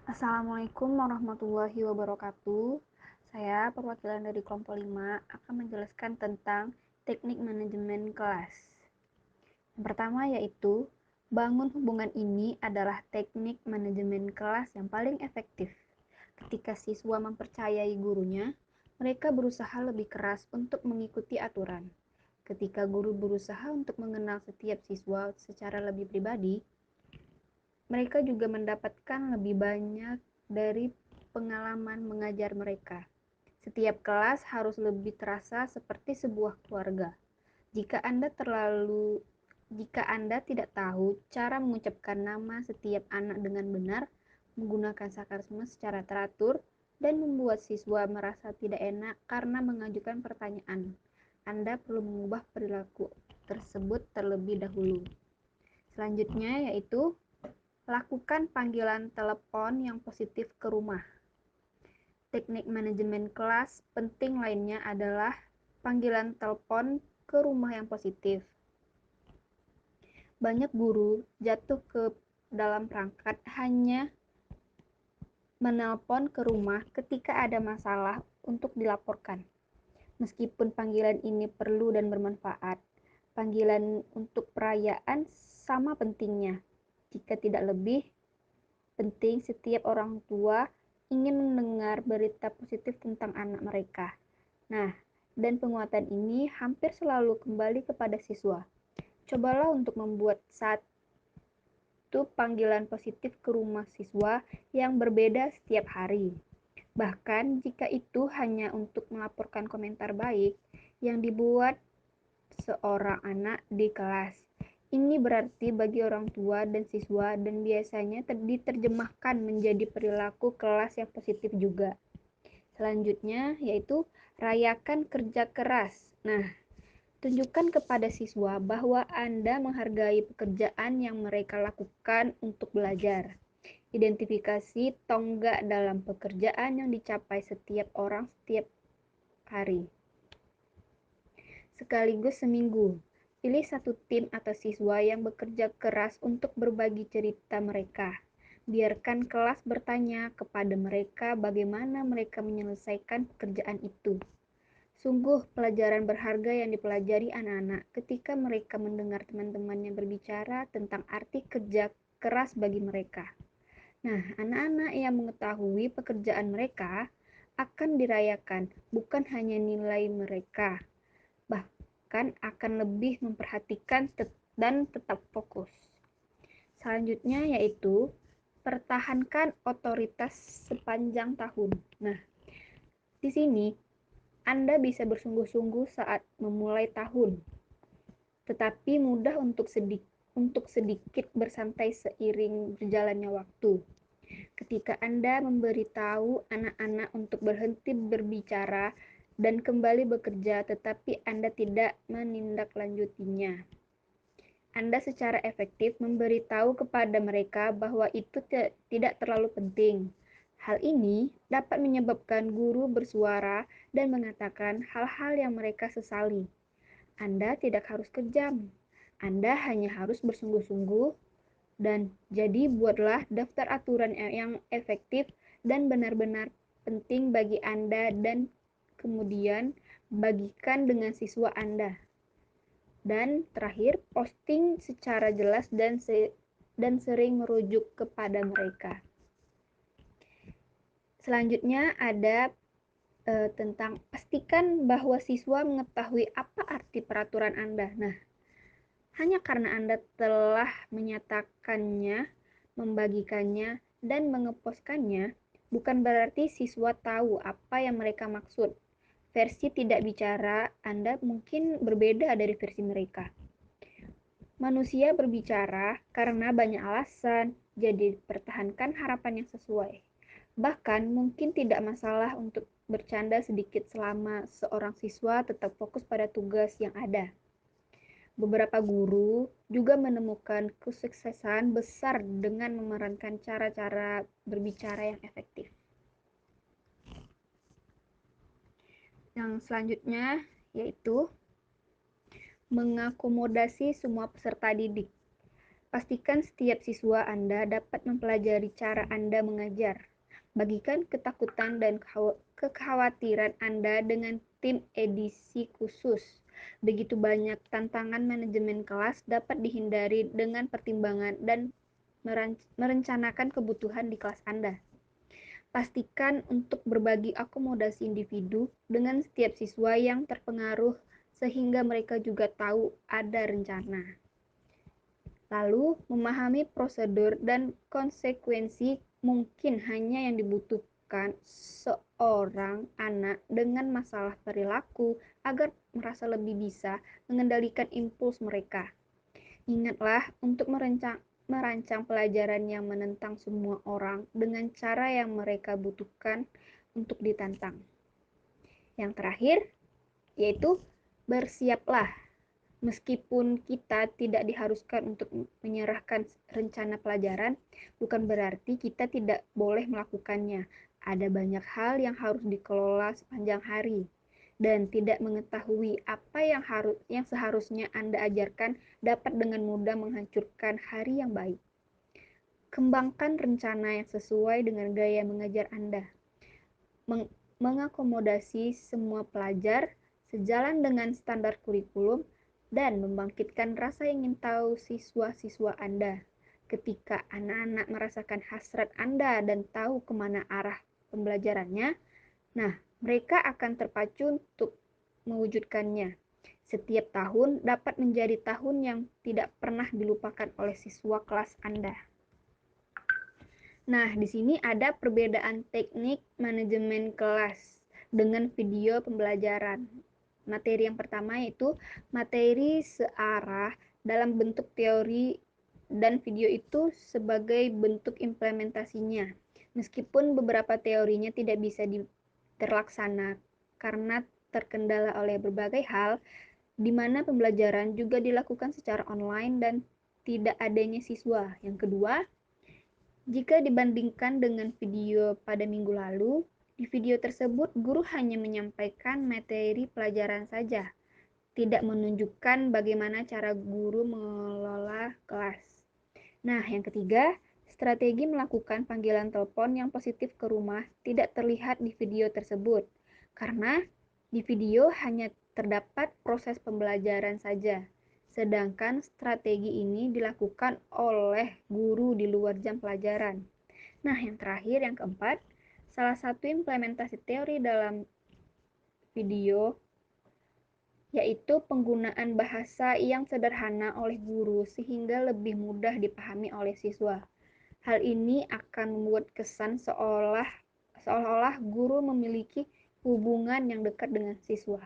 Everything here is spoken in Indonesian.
Assalamualaikum warahmatullahi wabarakatuh. Saya perwakilan dari kelompok 5 akan menjelaskan tentang teknik manajemen kelas. Yang pertama yaitu, bangun hubungan ini adalah teknik manajemen kelas yang paling efektif. Ketika siswa mempercayai gurunya, mereka berusaha lebih keras untuk mengikuti aturan. Ketika guru berusaha untuk mengenal setiap siswa secara lebih pribadi, mereka juga mendapatkan lebih banyak dari pengalaman mengajar mereka. Setiap kelas harus lebih terasa seperti sebuah keluarga. Jika Anda tidak tahu cara mengucapkan nama setiap anak dengan benar, menggunakan sarkasme secara teratur, dan membuat siswa merasa tidak enak karena mengajukan pertanyaan, Anda perlu mengubah perilaku tersebut terlebih dahulu. Selanjutnya yaitu lakukan panggilan telepon yang positif ke rumah. Teknik manajemen kelas penting lainnya adalah panggilan telepon ke rumah yang positif. Banyak guru jatuh ke dalam perangkat hanya menelpon ke rumah ketika ada masalah untuk dilaporkan. Meskipun panggilan ini perlu dan bermanfaat, panggilan untuk perayaan sama pentingnya. Jika tidak lebih penting, setiap orang tua ingin mendengar berita positif tentang anak mereka. Nah, dan penguatan ini hampir selalu kembali kepada siswa. Cobalah untuk membuat satu panggilan positif ke rumah siswa yang berbeda setiap hari. Bahkan jika itu hanya untuk melaporkan komentar baik yang dibuat seorang anak di kelas. Ini berarti bagi orang tua dan siswa dan biasanya diterjemahkan menjadi perilaku kelas yang positif juga. Selanjutnya yaitu rayakan kerja keras. Nah, tunjukkan kepada siswa bahwa Anda menghargai pekerjaan yang mereka lakukan untuk belajar. Identifikasi tonggak dalam pekerjaan yang dicapai setiap orang setiap hari. Sekaligus seminggu, pilih satu tim atau siswa yang bekerja keras untuk berbagi cerita mereka. Biarkan kelas bertanya kepada mereka bagaimana mereka menyelesaikan pekerjaan itu. Sungguh pelajaran berharga yang dipelajari anak-anak ketika mereka mendengar teman-temannya berbicara tentang arti kerja keras bagi mereka. Nah, anak-anak yang mengetahui pekerjaan mereka akan dirayakan, bukan hanya nilai mereka, bahkan akan lebih memperhatikan dan tetap fokus. Selanjutnya yaitu pertahankan otoritas sepanjang tahun. Nah, di sini Anda bisa bersungguh-sungguh saat memulai tahun, tetapi mudah untuk sedikit bersantai seiring berjalannya waktu. Ketika Anda memberitahu anak-anak untuk berhenti berbicara dan kembali bekerja, tetapi Anda tidak menindaklanjutinya, Anda secara efektif memberitahu kepada mereka bahwa itu tidak terlalu penting. Hal ini dapat menyebabkan guru bersuara dan mengatakan hal-hal yang mereka sesali. Anda tidak harus kejam. Anda hanya harus bersungguh-sungguh. Dan jadi buatlah daftar aturan yang efektif dan benar-benar penting bagi Anda dan kemudian bagikan dengan siswa Anda. Dan terakhir, posting secara jelas dan sering merujuk kepada mereka. Selanjutnya ada tentang pastikan bahwa siswa mengetahui apa arti peraturan Anda. Nah, hanya karena Anda telah menyatakannya, membagikannya, dan mengepostkannya, bukan berarti siswa tahu apa yang mereka maksud. Versi tidak bicara Anda mungkin berbeda dari versi mereka. Manusia berbicara karena banyak alasan, jadi pertahankan harapan yang sesuai. Bahkan mungkin tidak masalah untuk bercanda sedikit selama seorang siswa tetap fokus pada tugas yang ada. Beberapa guru juga menemukan kesuksesan besar dengan memerankan cara-cara berbicara yang efektif. Yang selanjutnya yaitu mengakomodasi semua peserta didik. Pastikan setiap siswa Anda dapat mempelajari cara Anda mengajar. Bagikan ketakutan dan kekhawatiran Anda dengan tim edisi khusus. Begitu banyak tantangan manajemen kelas dapat dihindari dengan pertimbangan dan merencanakan kebutuhan di kelas Anda. Pastikan untuk berbagi akomodasi individu dengan setiap siswa yang terpengaruh sehingga mereka juga tahu ada rencana. Lalu, memahami prosedur dan konsekuensi mungkin hanya yang dibutuhkan seorang anak dengan masalah perilaku agar merasa lebih bisa mengendalikan impuls mereka. Ingatlah untuk merancang pelajaran yang menentang semua orang dengan cara yang mereka butuhkan untuk ditantang. Yang terakhir, yaitu bersiaplah. Meskipun kita tidak diharuskan untuk menyerahkan rencana pelajaran, bukan berarti kita tidak boleh melakukannya. Ada banyak hal yang harus dikelola sepanjang hari, dan tidak mengetahui apa yang seharusnya Anda ajarkan dapat dengan mudah menghancurkan hari yang baik. Kembangkan rencana yang sesuai dengan gaya mengajar Anda. Mengakomodasi semua pelajar sejalan dengan standar kurikulum dan membangkitkan rasa ingin tahu siswa-siswa Anda. Ketika anak-anak merasakan hasrat Anda dan tahu kemana arah pembelajarannya, nah, mereka akan terpacu untuk mewujudkannya. Setiap tahun dapat menjadi tahun yang tidak pernah dilupakan oleh siswa kelas Anda. Nah, di sini ada perbedaan teknik manajemen kelas dengan video pembelajaran. Materi yang pertama yaitu materi searah dalam bentuk teori dan video itu sebagai bentuk implementasinya. Meskipun beberapa teorinya tidak bisa terlaksana karena terkendala oleh berbagai hal, di mana pembelajaran juga dilakukan secara online dan tidak adanya siswa. Yang kedua, jika dibandingkan dengan video pada minggu lalu, di video tersebut guru hanya menyampaikan materi pelajaran saja, tidak menunjukkan bagaimana cara guru mengelola kelas. Nah, yang ketiga, strategi melakukan panggilan telepon yang positif ke rumah tidak terlihat di video tersebut, karena di video hanya terdapat proses pembelajaran saja. Sedangkan strategi ini dilakukan oleh guru di luar jam pelajaran. Nah, yang terakhir, yang keempat, salah satu implementasi teori dalam video yaitu penggunaan bahasa yang sederhana oleh guru sehingga lebih mudah dipahami oleh siswa. Hal ini akan membuat kesan seolah-olah guru memiliki hubungan yang dekat dengan siswa.